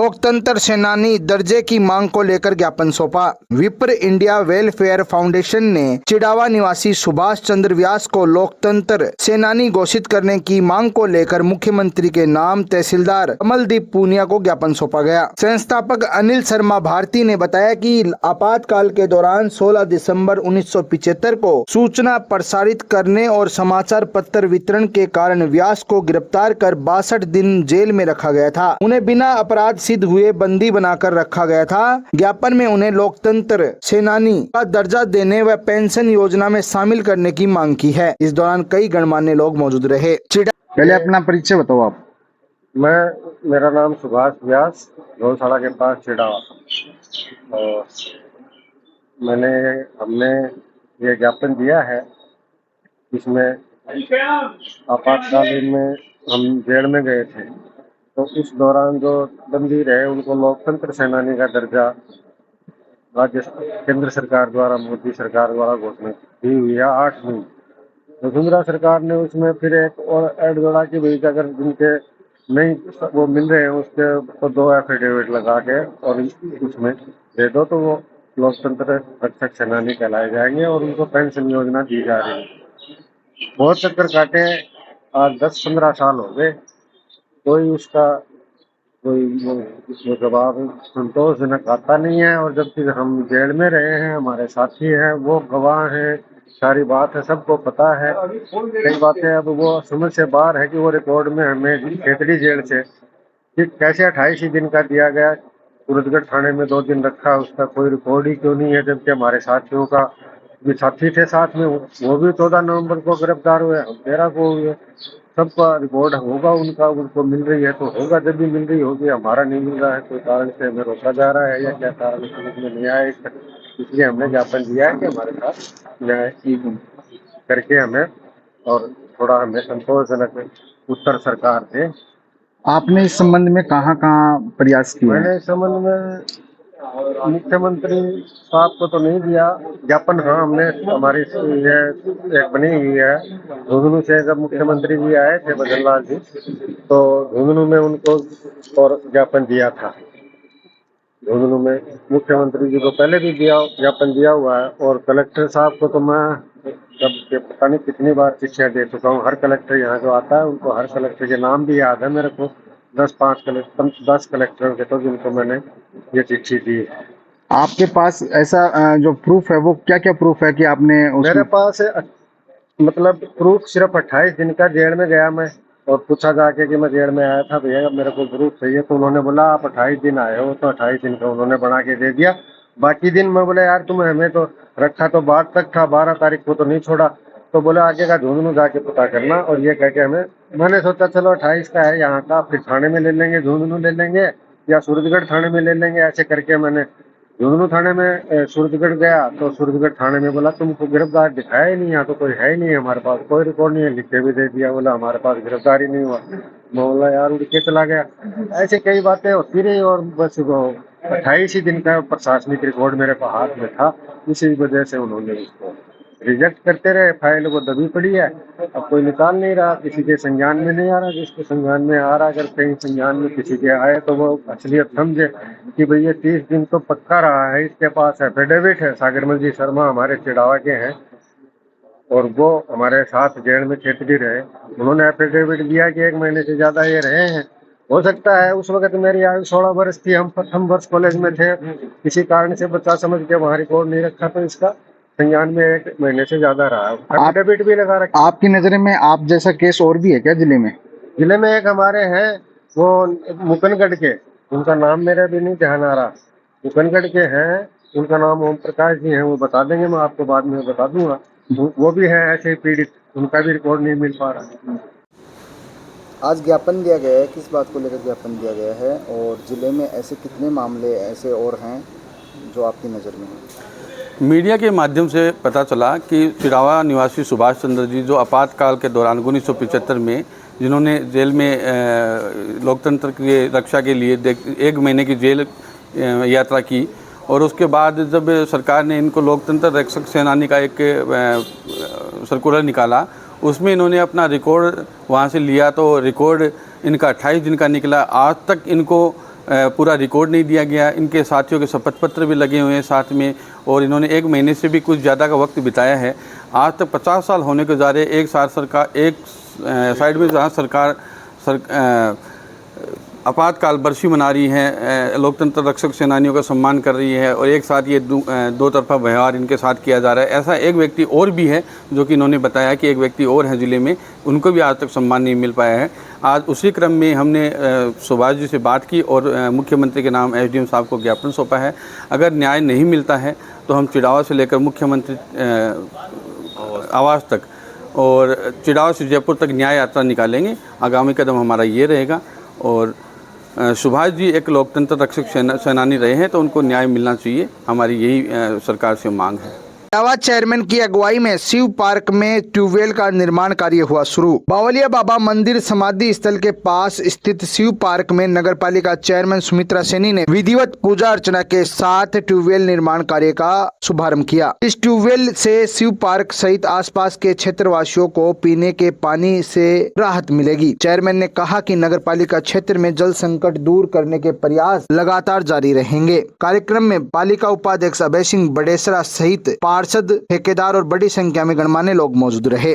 लोकतंत्र सेनानी दर्जे की मांग को लेकर ज्ञापन सौंपा। विप्र इंडिया वेलफेयर फाउंडेशन ने चिड़ावा निवासी सुभाष चंद्र व्यास को लोकतंत्र सेनानी घोषित करने की मांग को लेकर मुख्यमंत्री के नाम तहसीलदार कमलदीप पूनिया को ज्ञापन सौंपा गया। संस्थापक अनिल शर्मा भारती ने बताया कि आपातकाल के दौरान 16 दिसंबर 1975 को सूचना प्रसारित करने और समाचार पत्र वितरण के कारण व्यास को गिरफ्तार कर 62 दिन जेल में रखा गया था। उन्हें बिना अपराध सिद्ध हुए बंदी बनाकर रखा गया था। ज्ञापन में उन्हें लोकतंत्र सेनानी का दर्जा देने व पेंशन योजना में शामिल करने की मांग की है। इस दौरान कई गणमान्य लोग मौजूद रहे। पहले अपना परिचय बताओ आप। मेरा नाम सुभाष व्यास, गौशाला के पास चिड़ावा। और हमने ये ज्ञापन दिया है, इसमें आपातकालीन में हम जेल में गए थे, तो इस दौरान जो बंदी रहे उनको लोकतंत्र सेनानी का दर्जा राज्य केंद्र सरकार द्वारा, मोदी सरकार द्वारा घोषणा दी हुई है 8 मई। वसुंधरा सरकार ने उसमें फिर एक और ऐड जोड़ा कि भाई अगर जिनके नहीं वो मिल रहे हैं उसके तो 2 एफिडेविट लगा के और उसमें दे दो, तो वो लोकतंत्र रक्षक सेनानी कहलाए जाएंगे और उनको पेंशन योजना दी जा रही है। बहुत चक्कर काटे, आज 10-15 साल हो गए, कोई उसका कोई जवाब संतोषजनक आता नहीं है। और जबकि हम जेल में रहे हैं, हमारे साथी हैं, वो गवाह हैं, सारी बात है, सबको पता है। कई बातें अब वो समझ से बाहर है कि वो रिकॉर्ड में हमें खेतड़ी जेल से कि कैसे 28 ही दिन का दिया गया, सूरजगढ़ थाने में 2 दिन रखा, उसका कोई रिकॉर्ड ही क्यों नहीं है। जबकि हमारे साथियों का भी साथी थे साथ में, वो भी 14 नवंबर को गिरफ्तार हुए, हम 13 को हुए। सबका रिकॉर्ड होगा उनका, उनको मिल रही है तो होगा, जब भी मिल रही होगी। हमारा नहीं मिल रहा है, कोई कारण से हमें रोका जा रहा है या क्या कारण समझ में नहीं आया, इसलिए हमने ज्ञापन दिया है कि हमारे साथ न्याय करके हमें और थोड़ा हमें संतोषजनक उत्तर सरकार दे। आपने इस संबंध में कहाँ प्रयास किया? मैंने इस संबंध में मुख्यमंत्री साहब को तो नहीं दिया ज्ञापन। हाँ, हमने हमारी ये एक बनी हुई है झुंझुनू से, जब मुख्यमंत्री जी आए थे बजनलाल जी, तो झुंझुनू में उनको और ज्ञापन दिया था। झुंझुनू में मुख्यमंत्री जी को पहले भी ज्ञापन दिया हुआ है। और कलेक्टर साहब को तो मैं जब पता नहीं कितनी बार चिट्ठियाँ दे चुका हूँ। हर कलेक्टर यहाँ जो आता है उनको हर कलेक्टर के नाम भी याद है मेरे को। 10 कलेक्टरों के तो जिनको मैंने ये चिट्ठी दी है। आपके पास ऐसा जो प्रूफ है, वो क्या क्या प्रूफ है कि आपने मेरे पास मतलब प्रूफ सिर्फ 28 दिन का जेल में गया मैं, और पूछा जाके कि मैं जेल में आया था, भैया मेरे को प्रूफ चाहिए, तो उन्होंने बोला आप 28 दिन आए हो, तो 28 दिन का उन्होंने बना के दे दिया। बाकी दिन मैं बोला यार तुम्हें हमें तो रखा तो बाद तक था, 12 तारीख को तो नहीं छोड़ा। तो बोले आगे का झुंझुनू जाके पता करना। और ये कह के हमें, मैंने सोचा चलो 28 का है यहाँ का, फिर थाने में ले लेंगे, झुंझुनू ले लेंगे या सूरजगढ़ थाने में ले लेंगे। ऐसे करके मैंने झुंझुनू थाने में सूरजगढ़ गया, तो सूरजगढ़ थाने में बोला तुमको गिरफ्तार दिखाया ही नहीं, यहाँ तो कोई है ही नहीं, हमारे पास कोई रिकॉर्ड नहीं है, लिख के भी दे दिया। बोला हमारे पास गिरफ्तार ही नहीं हुआ। मैं बोला यार उड़ के चला गया। ऐसे कई बातें होती रही और बस 28 ही दिन का प्रशासनिक रिकॉर्ड मेरे को हाथ में था, इसी वजह से उन्होंने उसको रिजेक्ट करते रहे। फाइल वो दबी पड़ी है, अब कोई निकाल नहीं रहा, किसी के संज्ञान में नहीं आ रहा। जिसके संज्ञान में आ रहा, अगर कहीं संज्ञान में किसी के आए तो वो असलियत समझे कि भई ये 30 दिन तो पक्का रहा है। इसके पास एफिडेविट है, सागरमल जी शर्मा हमारे चिड़ावा के हैं और वो हमारे साथ जेल में खेतड़ी रहे। उन्होंने एफिडेविट दिया कि 1 महीने से ज्यादा ये रहे हैं। हो सकता है उस वक्त मेरी आयु 16 वर्ष थी, हम प्रथम वर्ष कॉलेज में थे, किसी कारण से बच्चा समझ के वहाँ रिकॉर्ड नहीं रखा, तो इसका संज्ञान में 1 महीने से ज्यादा रहा है। एफिडेविट भी लगा रखा। आपकी नजर में आप जैसा केस और भी है क्या जिले में? जिले में एक हमारे हैं वो मुकनगढ़ के, उनका नाम मेरा भी नहीं ध्यान आ रहा, मुकनगढ़ के हैं, उनका नाम ओम प्रकाश जी हैं, वो बता देंगे, मैं आपको बाद में बता दूंगा। वो भी हैं ऐसे ही पीड़ित, उनका भी रिकॉर्ड नहीं मिल पा रहा। आज ज्ञापन दिया गया है, किस बात को लेकर ज्ञापन दिया गया है और जिले में ऐसे कितने मामले ऐसे और हैं जो आपकी नज़र में हैं? मीडिया के माध्यम से पता चला कि चिड़ावा निवासी सुभाष चंद्र जी जो आपातकाल के दौरान 1975 में जिन्होंने जेल में लोकतंत्र की रक्षा के लिए 1 महीने की जेल यात्रा की, और उसके बाद जब सरकार ने इनको लोकतंत्र रक्षक सेनानी का एक सर्कुलर निकाला, उसमें इन्होंने अपना रिकॉर्ड वहाँ से लिया, तो रिकॉर्ड इनका 28 दिन का निकला। आज तक इनको पूरा रिकॉर्ड नहीं दिया गया। इनके साथियों के शपथ पत्र भी लगे हुए हैं साथ में, और इन्होंने 1 महीने से भी कुछ ज़्यादा का वक्त बिताया है। आज तक 50 साल होने के ज़ारे एक साइड में जहाँ सरकार आपातकाल बरसी मना रही है, लोकतंत्र रक्षक सेनानियों का सम्मान कर रही है, और एक साथ ये दो तरफा व्यवहार इनके साथ किया जा रहा है। ऐसा एक व्यक्ति और भी है जो कि इन्होंने बताया कि एक व्यक्ति और है ज़िले में, उनको भी आज तक सम्मान नहीं मिल पाया है। आज उसी क्रम में हमने सुभाष जी से बात की और मुख्यमंत्री के नाम SDM साहब को ज्ञापन सौंपा है। अगर न्याय नहीं मिलता है तो हम चिड़ावा से लेकर मुख्यमंत्री आवास तक और चिड़ावा से जयपुर तक न्याय यात्रा निकालेंगे। आगामी कदम हमारा ये रहेगा। और सुभाष जी एक लोकतंत्र रक्षक सेनानी रहे हैं, तो उनको न्याय मिलना चाहिए, हमारी यही सरकार से मांग है। चिड़ावा चेयरमैन की अगुवाई में शिव पार्क में ट्यूबवेल का निर्माण कार्य हुआ शुरू। बावलिया बाबा मंदिर समाधि स्थल के पास स्थित शिव पार्क में नगरपालिका चेयरमैन सुमित्रा सैनी ने विधिवत पूजा अर्चना के साथ ट्यूबवेल निर्माण कार्य का शुभारंभ किया। इस ट्यूबवेल से शिव पार्क सहित आसपास के क्षेत्रवासियों को पीने के पानी से राहत मिलेगी। चेयरमैन ने कहा कि नगरपालिका क्षेत्र में जल संकट दूर करने के प्रयास लगातार जारी रहेंगे। कार्यक्रम में पालिका उपाध्यक्ष अभय सिंह बडेसरा सहित पार्षद, ठेकेदार और बड़ी संख्या में गणमान्य लोग मौजूद रहे।